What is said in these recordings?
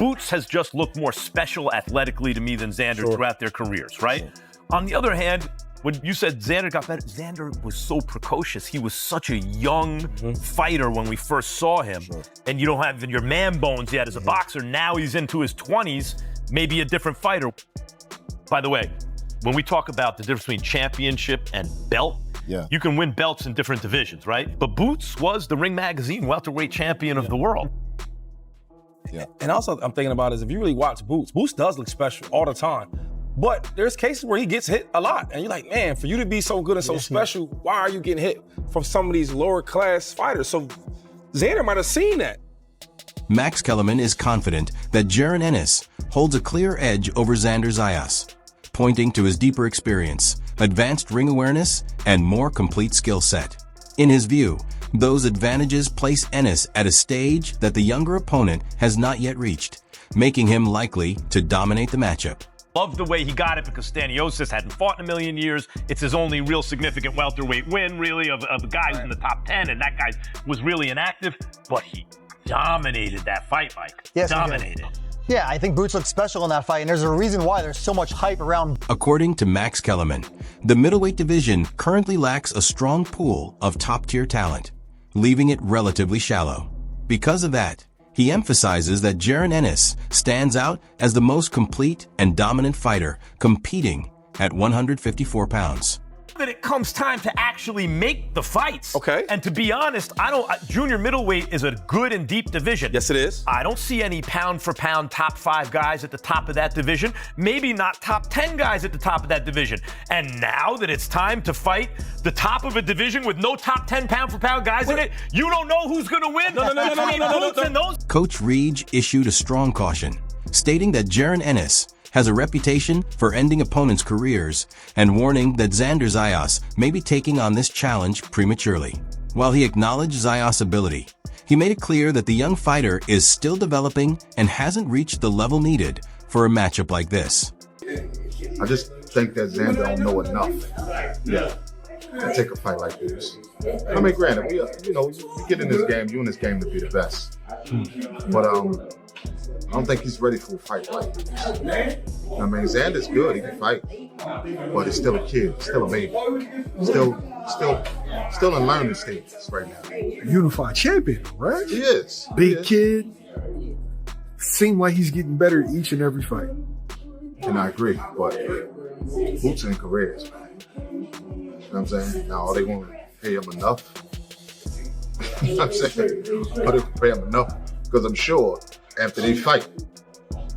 Boots has just looked more special athletically to me than Xander throughout their careers, right? Sure. On the other hand, when you said Xander got better, Xander was so precocious. He was such a young fighter when we first saw him. Sure. And you don't have your man bones yet as a boxer. Now he's into his 20s, maybe a different fighter. By the way, when we talk about the difference between championship and belt, you can win belts in different divisions, right? But Boots was the Ring Magazine welterweight champion of the world. Yeah. And also I'm thinking about is if you really watch Boots, Boots does look special all the time. But there's cases where he gets hit a lot. And you're like, man, for you to be so good and so special, why are you getting hit from some of these lower class fighters? So Xander might have seen that. Max Kellerman is confident that Jaron Ennis holds a clear edge over Xander Zayas, pointing to his deeper experience, advanced ring awareness, and more complete skill set. In his view, those advantages place Ennis at a stage that the younger opponent has not yet reached, making him likely to dominate the matchup. Love the way he got it because Staniosis hadn't fought in a million years. It's his only real significant welterweight win, really, of a guy who's in the top 10, and that guy was really inactive, but he dominated that fight, Mike. Yes, dominated. Yeah, I think Boots looked special in that fight, and there's a reason why there's so much hype around. According to Max Kellerman, the middleweight division currently lacks a strong pool of top-tier talent, leaving it relatively shallow. Because of that, he emphasizes that Jaron Ennis stands out as the most complete and dominant fighter competing at 154 pounds. That it comes time to actually make the fights. Okay. And to be honest, junior middleweight is a good and deep division. Yes, it is. I don't see any pound for pound top 5 guys at the top of that division. Maybe not top 10 guys at the top of that division. And now that it's time to fight the top of a division with no top 10 pound for pound guys in it, you don't know who's going to win. No. Coach Reed issued a strong caution, stating that Jaron Ennis has a reputation for ending opponents' careers and warning that Xander Zayas may be taking on this challenge prematurely. While he acknowledged Zayas' ability, he made it clear that the young fighter is still developing and hasn't reached the level needed for a matchup like this. I just think that Xander don't know enough. To take a fight like this. I mean, granted, you get in this game, you in this game to be the best. But I don't think he's ready for a fight like this. I mean, Xander's good, he can fight, but he's still a kid, still a baby, still in learning stages right now. Unified champion, right? He is. Big kid. Seems like he's getting better each and every fight. And I agree, but Boots in careers, man. You know what I'm saying? Now, are they going to pay him enough? You know what I'm saying? Are they going to pay him enough? Because I'm sure after they fight,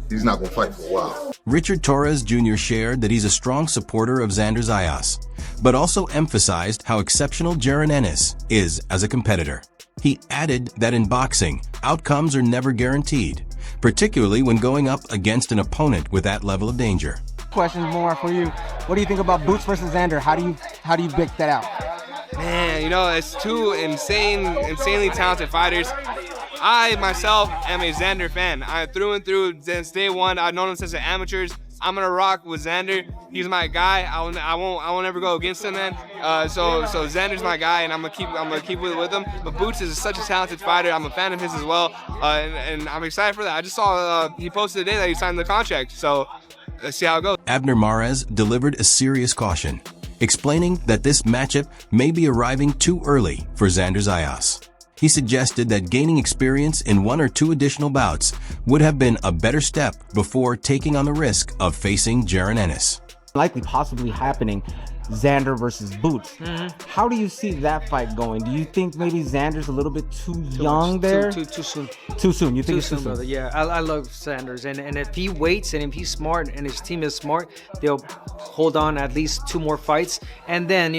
he's not going to fight for a while. Richard Torres Jr. shared that he's a strong supporter of Xander Zayas, but also emphasized how exceptional Jaron Ennis is as a competitor. He added that in boxing, outcomes are never guaranteed, particularly when going up against an opponent with that level of danger. Question more for you. What do you think about Boots versus Xander? How do you pick that out? Man, it's two insanely talented fighters. I myself am a Xander fan. I through and through since day one. I've known him since the amateurs. I'm gonna rock with Xander. He's my guy. I won't ever go against him, man. So Xander's my guy, and I'm gonna keep with him. But Boots is such a talented fighter. I'm a fan of his as well, and I'm excited for that. I just saw he posted today that he signed the contract. So let's see how it goes. Abner Mares delivered a serious caution, explaining that this matchup may be arriving too early for Xander Zayas. He suggested that gaining experience in 1 or 2 additional bouts would have been a better step before taking on the risk of facing Jaron Ennis. Likely possibly happening, Xander versus Boots. How do you see that fight going? Do you think maybe Xander's a little bit too young there? Too soon. Too soon. You think it's too soon? Brother. Yeah, I love Sanders, and if he waits and if he's smart and his team is smart, they'll hold on at least 2 more fights, and then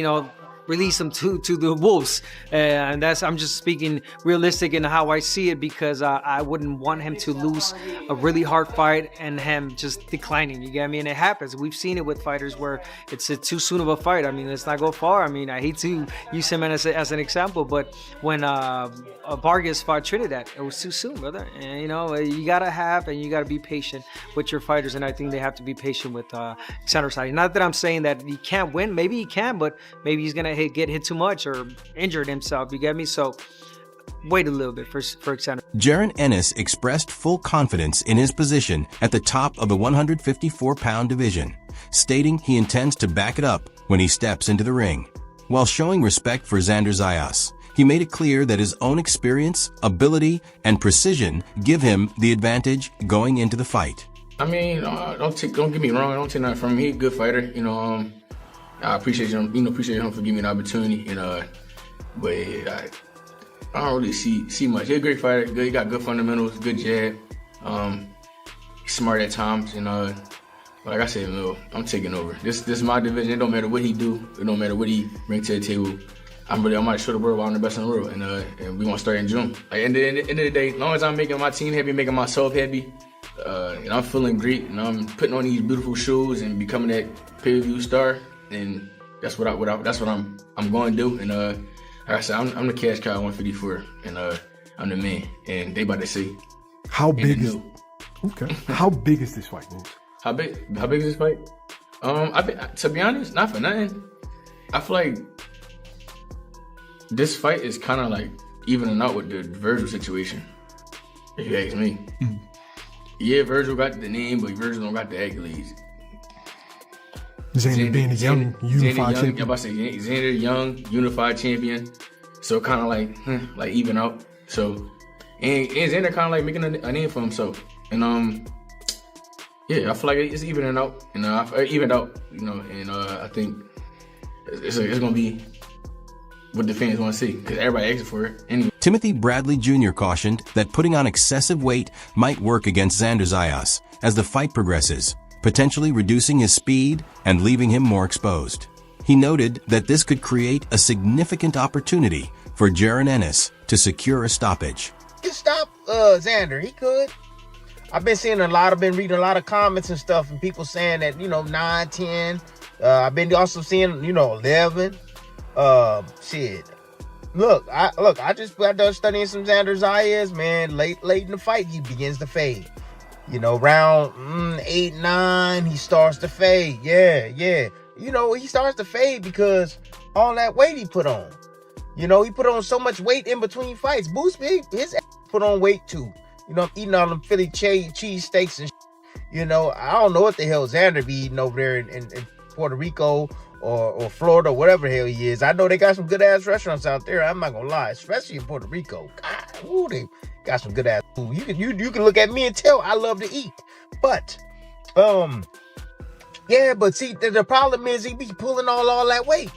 release him to the wolves. And I'm just speaking realistic in how I see it, because I wouldn't want him to lose a really hard fight and him just declining. You get me? And it happens. We've seen it with fighters where it's too soon of a fight. I mean, let's not go far. I mean, I hate to use him as an example, but when Vargas fought Trinidad, it was too soon, brother. And you gotta be patient with your fighters, and I think they have to be patient with Xander Zayas. Not that I'm saying that he can't win. Maybe he can, but maybe he's gonna get hit too much or injured himself. You get me? So wait a little bit for Xander. Jaron Ennis expressed full confidence in his position at the top of the 154-pound division, stating he intends to back it up when he steps into the ring. While showing respect for Xander Zayas, he made it clear that his own experience, ability, and precision give him the advantage going into the fight. I mean, don't get me wrong. I don't take nothing from him. He's a good fighter. You know, I appreciate him. Appreciate him for giving me an opportunity. And but I don't really see much. He's a great fighter. Good. He got good fundamentals. Good jab. He's smart at times. And but like I said, I'm taking over. This is my division. It don't matter what he do. It don't matter what he bring to the table. I'm gonna show the world why I'm the best in the world. And we gonna start in June. Like, at the end of the day, as long as I'm making my team happy, making myself happy. And I'm feeling great, and I'm putting on these beautiful shoes and becoming that pay-per-view star, and that's what I'm going to do. And like I said, I'm the cash cow 154, and I'm the man. And they about to see. How big is? Okay. How big is this fight, Moose? How big is this fight? To be honest, not for nothing. I feel like this fight is kind of like evening out with the Virgil situation, if you ask me. Mm-hmm. Yeah, Virgil got the name, but Virgil don't got the accolades. Xander being a young, unified champion. I'm about to say Xander, young, unified champion. So kind of like even out. So, and Xander kind of like making a name for himself. And yeah, I feel like it's evening out. And evened out, you know. And I think it's gonna be what the fans want to see, because everybody asking for it anyway. Timothy Bradley Jr. cautioned that putting on excessive weight might work against Xander Zayas as the fight progresses, potentially reducing his speed and leaving him more exposed. He noted that this could create a significant opportunity for Jaron Ennis to secure a stoppage. He could stop Xander. He could. I've been reading a lot of comments and stuff, and people saying that, 9, 10. I've been also seeing, 11. Shit. Look, I just got done studying some Xander Zayas, man. Late in the fight, he begins to fade. Round 8, 9, he starts to fade. Yeah. He starts to fade because all that weight he put on. He put on so much weight in between fights. Boots, his put on weight too. I'm eating all them Philly cheese steaks and shit. I don't know what the hell Xander be eating over there in Puerto Rico or Florida, whatever the hell he is. I know they got some good ass restaurants out there. I'm not gonna lie, especially in Puerto Rico. God, ooh, they got some good ass food. You can look at me and tell I love to eat. But yeah, but see, the problem is he be pulling all that weight.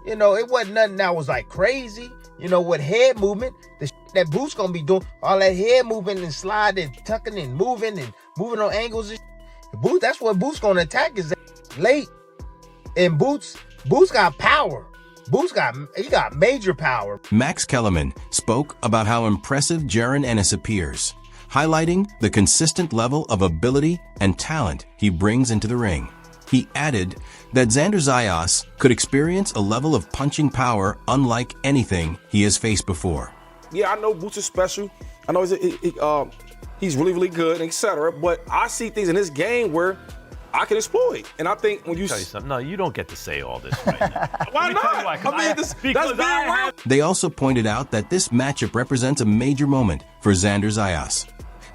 It wasn't nothing that was like crazy. With head movement, the shit that Boots gonna be doing, all that head movement and sliding, tucking and moving on angles and shit. Boots, that's what Boots gonna attack is late. And Boots got power. He got major power. Max Kellerman spoke about how impressive Jaron Ennis appears, highlighting the consistent level of ability and talent he brings into the ring. He added that Xander Zayas could experience a level of punching power unlike anything he has faced before. Yeah, I know Boots is special. I know he's really, really good, etc. But I see things in this game where I can exploit. And I think when you tell you something, no, you don't get to say all this right now. Why not? That's being real. They also pointed out that this matchup represents a major moment for Xander Zayas,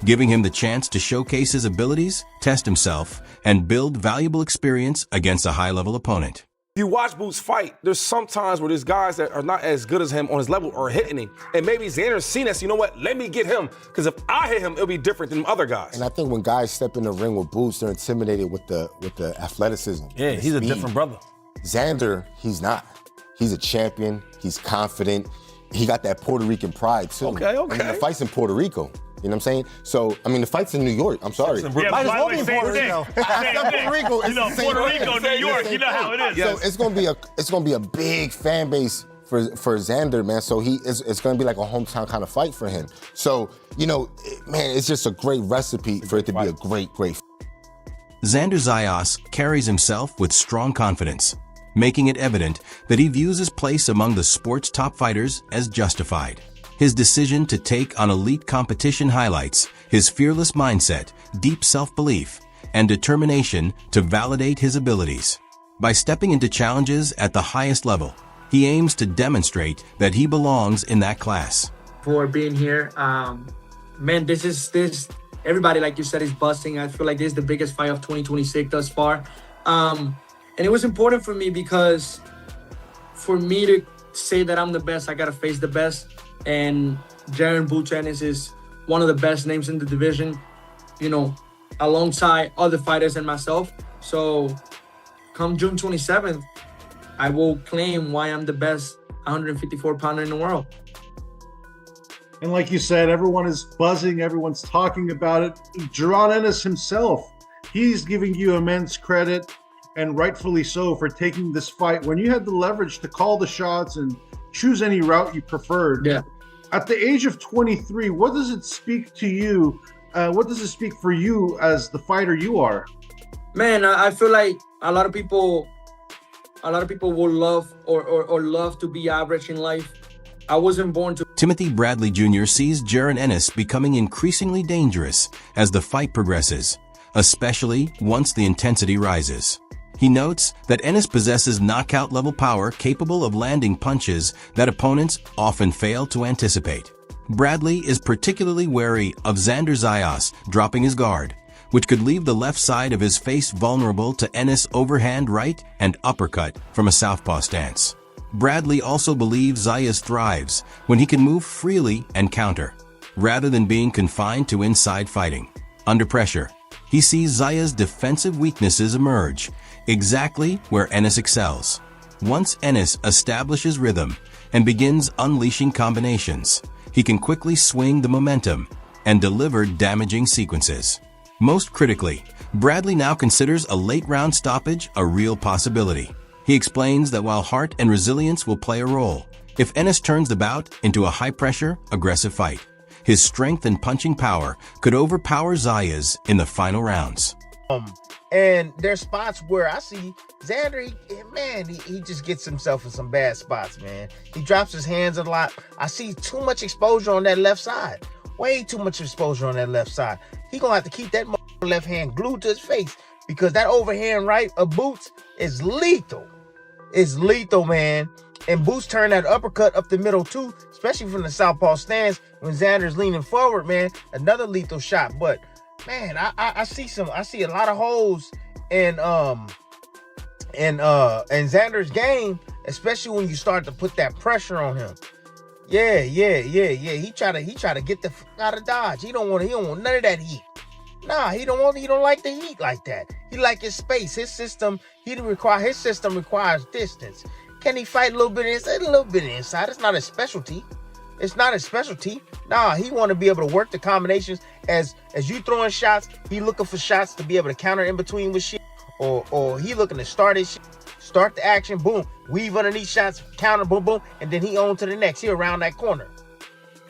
giving him the chance to showcase his abilities, test himself, and build valuable experience against a high-level opponent. If you watch Boots fight, there's some times where there's guys that are not as good as him on his level are hitting him. And maybe Xander's seen us, let me get him. Because if I hit him, it'll be different than other guys. And I think when guys step in the ring with Boots, they're intimidated with the athleticism. Yeah, he's a different brother. Xander, he's not. He's a champion. He's confident. He got that Puerto Rican pride, too. Okay. I mean, the fight's in Puerto Rico. You know what I'm saying? So, I mean, the fight's in New York. I'm sorry. Yeah, might as well be in Puerto Rico. Puerto Rico. Puerto Rico, New York. You know how it is. So it's gonna be a big fan base for Xander, man. So it's gonna be like a hometown kind of fight for him. So, man, it's just a great recipe for it to be a great. Xander Zayas carries himself with strong confidence, making it evident that he views his place among the sport's top fighters as justified. His decision to take on elite competition highlights his fearless mindset, deep self-belief, and determination to validate his abilities. By stepping into challenges at the highest level, he aims to demonstrate that he belongs in that class. for being here. Man, this everybody, like you said, is busting. I feel like this is the biggest fight of 2026 thus far. And it was important for me because for me to say that I'm the best, I gotta face the best. And Jaron "Boots" Ennis is one of the best names in the division, you know, alongside other fighters and myself. So come June 27th, I will claim why I'm the best 154-pounder in the world. And like you said, everyone is buzzing, everyone's talking about it. Jaron Ennis himself, he's giving you immense credit, and rightfully so, for taking this fight when you had the leverage to call the shots and choose any route you preferred. Yeah. At the age of 23, what does it speak to you? What does it speak for you as the fighter you are? Man, I feel like a lot of people will love or love to be average in life. I wasn't born to. Timothy Bradley Jr. sees Jaron Ennis becoming increasingly dangerous as the fight progresses, especially once the intensity rises. He notes that Ennis possesses knockout-level power capable of landing punches that opponents often fail to anticipate. Bradley is particularly wary of Xander Zayas dropping his guard, which could leave the left side of his face vulnerable to Ennis' overhand right and uppercut from a southpaw stance. Bradley also believes Zayas thrives when he can move freely and counter, rather than being confined to inside fighting. Under pressure, he sees Zayas' defensive weaknesses emerge, exactly where Ennis excels. Once Ennis establishes rhythm and begins unleashing combinations, he can quickly swing the momentum and deliver damaging sequences. Most critically, Bradley now considers a late-round stoppage a real possibility. He explains that while heart and resilience will play a role, if Ennis turns the bout into a high-pressure, aggressive fight, his strength and punching power could overpower Zayas in the final rounds. And there's spots where I see Xander, he just gets himself in some bad spots, man. He drops his hands a lot. I see too much exposure on that left side. Way too much exposure on that left side. He gonna have to keep that left hand glued to his face because that overhand right of Boots is lethal. It's lethal, man. And Boots turned that uppercut up the middle too, especially from the southpaw stance when Xander's leaning forward, man. Another lethal shot. But man, I see a lot of holes in Xander's game, especially when you start to put that pressure on him. Yeah. He try to get the fuck out of Dodge. He don't want none of that heat. Nah, he don't like the heat like that. He like his space. His system requires distance. Can he fight a little bit inside? A little bit inside. It's not a specialty. Nah, he want to be able to work the combinations as you throwing shots. He looking for shots to be able to counter in between with shit, or he looking to start his shit, start the action, boom, weave underneath shots, counter, boom, boom, and then he on to the next. He around that corner.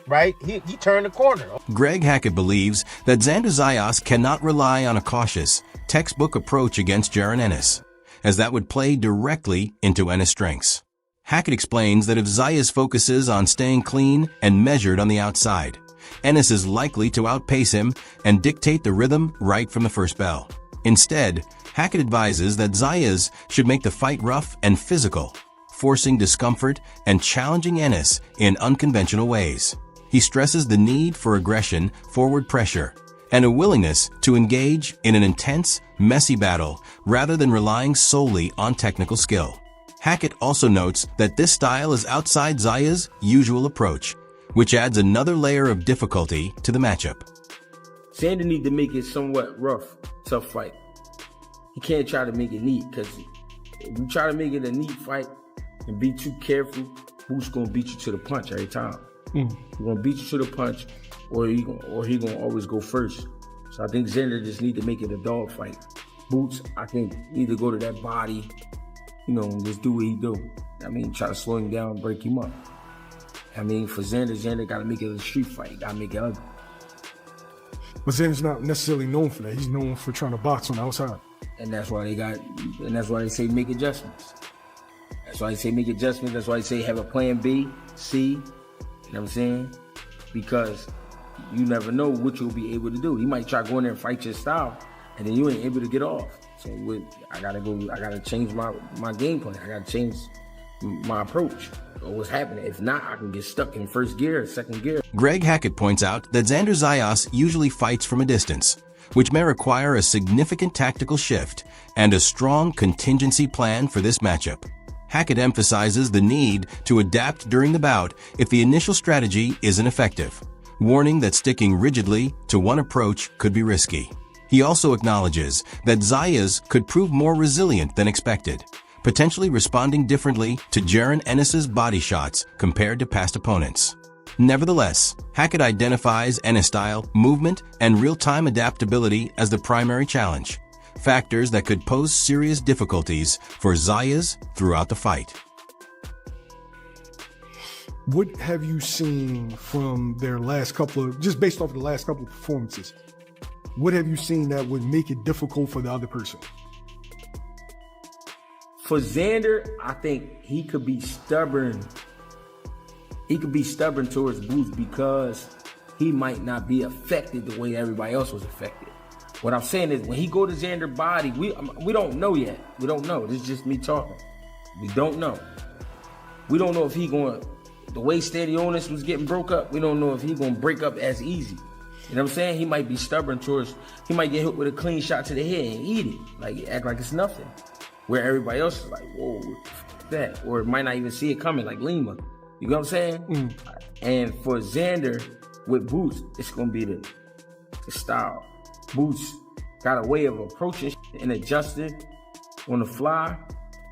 Right? He turned the corner. Greg Hackett believes that Xander Zayas cannot rely on a cautious, textbook approach against Jaron Ennis, as that would play directly into Ennis' strengths. Hackett explains that if Zayas focuses on staying clean and measured on the outside, Ennis is likely to outpace him and dictate the rhythm right from the first bell. Instead, Hackett advises that Zayas should make the fight rough and physical, forcing discomfort and challenging Ennis in unconventional ways. He stresses the need for aggression, forward pressure, and a willingness to engage in an intense, messy battle rather than relying solely on technical skill. Hackett also notes that this style is outside Zayas' usual approach, which adds another layer of difficulty to the matchup. Xander need to make it somewhat rough, tough fight. He can't try to make it neat, because if you try to make it a neat fight and be too careful, Boots gonna beat you to the punch every time. He's gonna beat you to the punch, or he gonna always go first. So I think Xander just need to make it a dog fight. Boots, I think, need to go to that body, and just do what he do. I mean, try to slow him down, break him up. I mean, for Xander gotta make it a street fight. Gotta make it ugly. But Xander's not necessarily known for that. He's known for trying to box on the outside. And that's why they say make adjustments. That's why they say make adjustments. That's why they say have a plan B, C. You know what I'm saying? Because you never know what you'll be able to do. He might try going there and fight your style, and then you ain't able to get off. So I gotta change my game plan. I gotta change my approach or what's happening. If not, I can get stuck in first gear or second gear. Greg Hackett points out that Xander Zayas usually fights from a distance, which may require a significant tactical shift and a strong contingency plan for this matchup. Hackett emphasizes the need to adapt during the bout if the initial strategy isn't effective, warning that sticking rigidly to one approach could be risky. He also acknowledges that Zayas could prove more resilient than expected, potentially responding differently to Jaron Ennis's body shots compared to past opponents. Nevertheless, Hackett identifies Ennis style, movement, and real-time adaptability as the primary challenge, factors that could pose serious difficulties for Zayas throughout the fight. What have you seen from their last couple of, just based off the last couple of performances, what have you seen that would make it difficult for the other person? For Xander, I think he could be stubborn. He could be stubborn towards Boots because he might not be affected the way everybody else was affected. What I'm saying is when he go to Xander's body, we don't know yet. We don't know. This is just me talking. We don't know. We don't know if he going, the way Steady Onus was getting broke up, we don't know if he going to break up as easy. You know what I'm saying? He might be stubborn towards, he might get hit with a clean shot to the head and eat it. Like, act like it's nothing. Where everybody else is like, whoa, what's that? Or it might not even see it coming, like Lima. You know what I'm saying? And for Xander, with Boots, it's going to be the style. Boots got a way of approaching and adjusting on the fly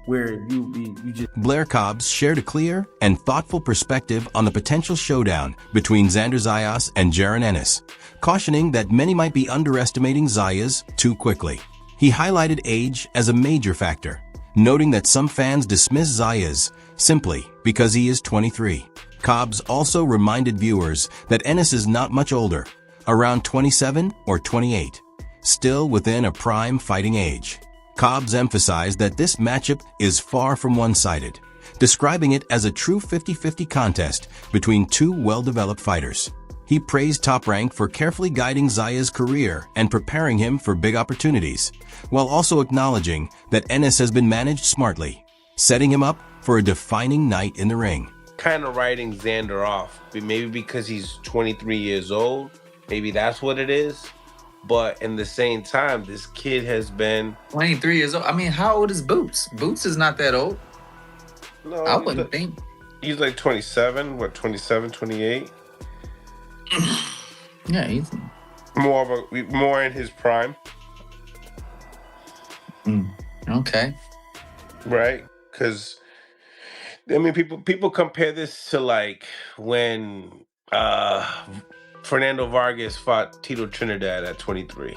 where you just... Blair Cobbs shared a clear and thoughtful perspective on the potential showdown between Xander Zayas and Jaron Ennis, cautioning that many might be underestimating Zayas too quickly. He highlighted age as a major factor, noting that some fans dismiss Zayas simply because he is 23. Cobbs also reminded viewers that Ennis is not much older, around 27 or 28, still within a prime fighting age. Cobbs emphasized that this matchup is far from one-sided, describing it as a true 50-50 contest between two well-developed fighters. He praised Top Rank for carefully guiding Zayas' career and preparing him for big opportunities, while also acknowledging that Ennis has been managed smartly, setting him up for a defining night in the ring. Kind of writing Xander off, maybe because he's 23 years old, maybe that's what it is. But in the same time, this kid has been 23 years old. I mean, how old is Boots? Boots is not that old. No, I wouldn't think. He's like 27, 27, 28? Yeah, he's more in his prime. Okay. Right? Because I mean, people compare this to like when Fernando Vargas fought Tito Trinidad at 23,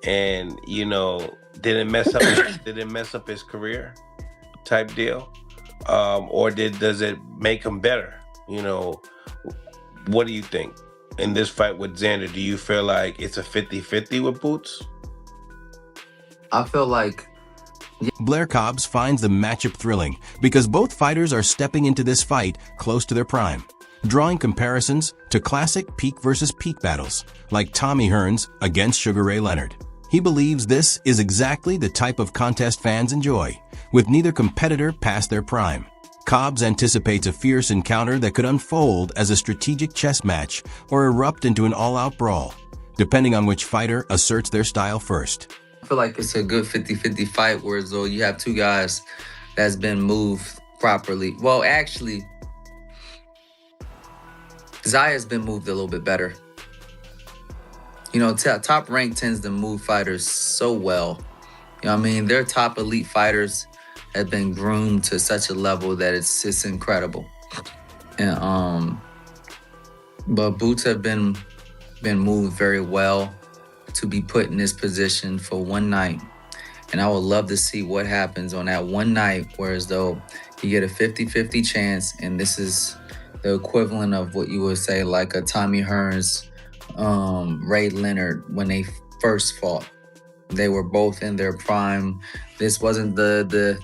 and didn't mess up his career, type deal, or does it make him better? What do you think in this fight with Xander? Do you feel like it's a 50-50 with Boots? I feel like Blair Cobbs finds the matchup thrilling because both fighters are stepping into this fight close to their prime, drawing comparisons to classic peak versus peak battles like Tommy Hearns against Sugar Ray Leonard. He believes this is exactly the type of contest fans enjoy, with neither competitor past their prime. Cobbs anticipates a fierce encounter that could unfold as a strategic chess match or erupt into an all-out brawl, depending on which fighter asserts their style first. I feel like it's a good 50-50 fight, whereas though you have two guys that's been moved properly. Well, actually, Zaya's been moved a little bit better. Top Rank tends to move fighters so well. I mean, their top elite fighters have been groomed to such a level that it's incredible. And but Boots have been moved very well to be put in this position for one night. And I would love to see what happens on that one night, whereas though you get a 50-50 chance, and this is the equivalent of what you would say like a Tommy Hearns, Ray Leonard when they first fought. They were both in their prime. This wasn't the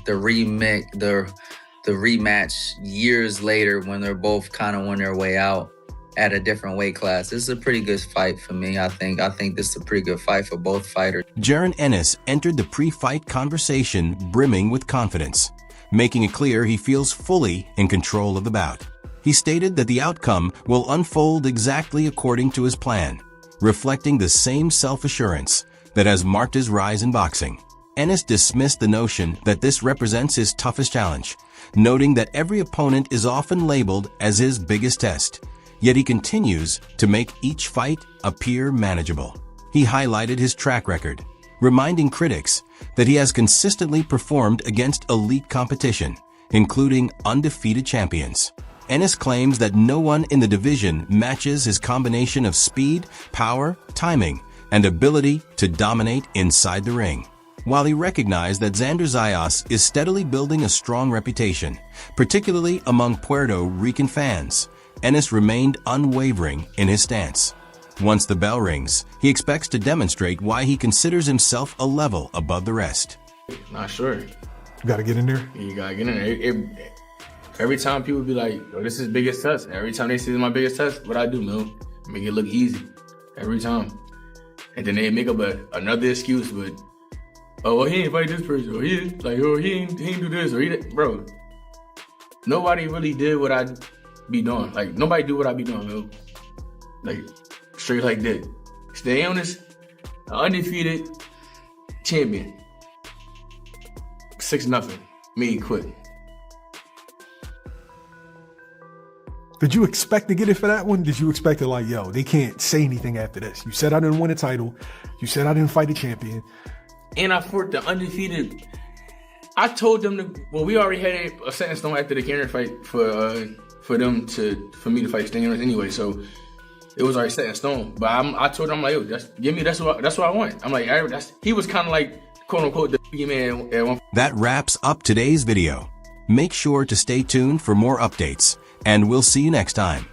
rematch years later when they're both kind of on their way out at a different weight class. This is a pretty good fight for me. I think this is a pretty good fight for both fighters. Jaron Ennis entered the pre-fight conversation brimming with confidence, making it clear he feels fully in control of the bout. He stated that the outcome will unfold exactly according to his plan, reflecting the same self-assurance that has marked his rise in boxing. Ennis dismissed the notion that this represents his toughest challenge, noting that every opponent is often labeled as his biggest test, yet he continues to make each fight appear manageable. He highlighted his track record, reminding critics that he has consistently performed against elite competition, including undefeated champions. Ennis claims that no one in the division matches his combination of speed, power, timing, and ability to dominate inside the ring. While he recognized that Xander Zayas is steadily building a strong reputation, particularly among Puerto Rican fans, Ennis remained unwavering in his stance. Once the bell rings, he expects to demonstrate why he considers himself a level above the rest. Not sure. You gotta get in there? You gotta get in there. Every time people be like, oh, this is biggest test. Every time they see my biggest test, what I do, Mil? Make it look easy. Every time. And then they make up another excuse, but, oh, well, he ain't fight this person. Or he ain't do this. Or bro, nobody really did what I be doing. Like, nobody do what I be doing, Mil. Like, straight like that. Stay on this, undefeated champion. 6-0. Me quit. Did you expect to get it for that one? Did you expect it like, yo, they can't say anything after this? You said I didn't win a title. You said I didn't fight a champion. And I fought the undefeated. I told them we already had a set in stone after the Cannon fight for me to fight Stingers anyway. So it was already set in stone. But I told him, I'm like, yo, that's what I want. I'm like, he was kind of like, quote unquote, the man at one. That wraps up today's video. Make sure to stay tuned for more updates, and we'll see you next time.